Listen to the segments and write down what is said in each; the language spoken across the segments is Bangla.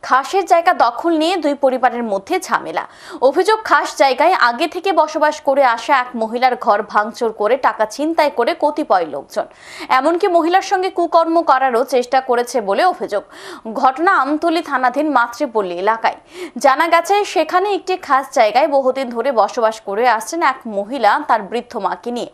খাসের জায়গা দখল নিয়ে দুই পরিবারের মধ্যে ঝামেলা। অভিযোগ, খাস জায়গায় আগে থেকে বসবাস করে আসা এক মহিলার ঘর ভাঙচুর করে টাকা ছিনতাই করে কতিপয় লোকজন, এমনকি মহিলার সঙ্গে কুকর্ম করারও চেষ্টা করেছে বলে অভিযোগ। ঘটনা আমতলী থানাধীন মাতৃপল্লী এলাকায়। জানা গেছে, সেখানে একটি খাস জায়গায় বহুদিন ধরে বসবাস করে আসছেন এক মহিলা তার বৃদ্ধ মাকে নিয়ে।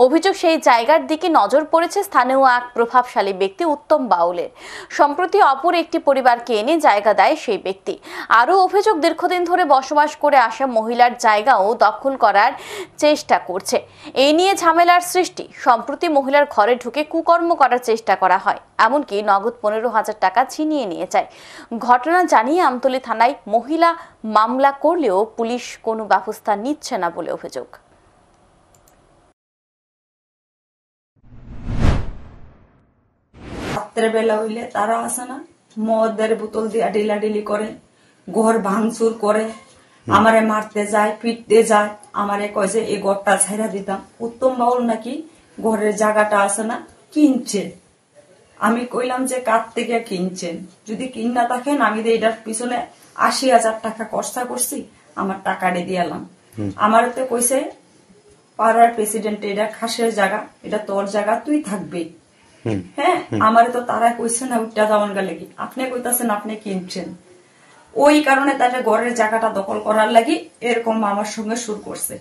অভিযোগ, সেই জায়গার দিকে নজর পড়েছে স্থানীয় এক প্রভাবশালী ব্যক্তি উত্তম বাউলের। সম্প্রতি অপর একটি পরিবারকে এনে জায়গা দেয় সেই ব্যক্তি। আরও অভিযোগ, দীর্ঘদিন ধরে বসবাস করে আসা মহিলার জায়গাও দখল করার চেষ্টা করছে। এই নিয়ে ঝামেলার সৃষ্টি। সম্প্রতি মহিলার ঘরে ঢুকে কুকর্ম করার চেষ্টা করা হয়, এমনকি নগদ 15,000 টাকা ছিনিয়ে নিয়ে যায়। ঘটনা জানিয়ে আমতলী থানায় মহিলা মামলা করলেও পুলিশ কোনো ব্যবস্থা নিচ্ছে না বলে অভিযোগ। রাত্রেবেলা হইলে তারা আসে না, মদের বোতল দিয়ে ডিলাডিলি করে, ঘর ভাঙচুর করে, আমারে মারতে যায়, পিটতে যায়। আমারে কয় যে এই ঘরটা ছাইরা দিতাম। উত্তম বাউল নাকি ঘরের জায়গাটা আছে না, কিনছে। আমি কইলাম যে কার থেকে কিনছেন, যদি কিনা থাকেন আমি এটার পিছনে 80,000 টাকা খরচা করছি, আমার টাকাটা দিয়ালাম। আমার তো কইছে পাড়ার প্রেসিডেন্ট, এটা খাসের জায়গা, এটা তোর জায়গা, তুই থাকবি। হ্যাঁ, আমারে তো তারা কইছে না উঠটা যাওয়ান গেলে কি, আপনি কইতাছেন আপনি কিনছেন। ওই কারণে তাদের ঘরের জায়গাটা দখল করার লাগি এরকম আমার সঙ্গে শুরু করছে।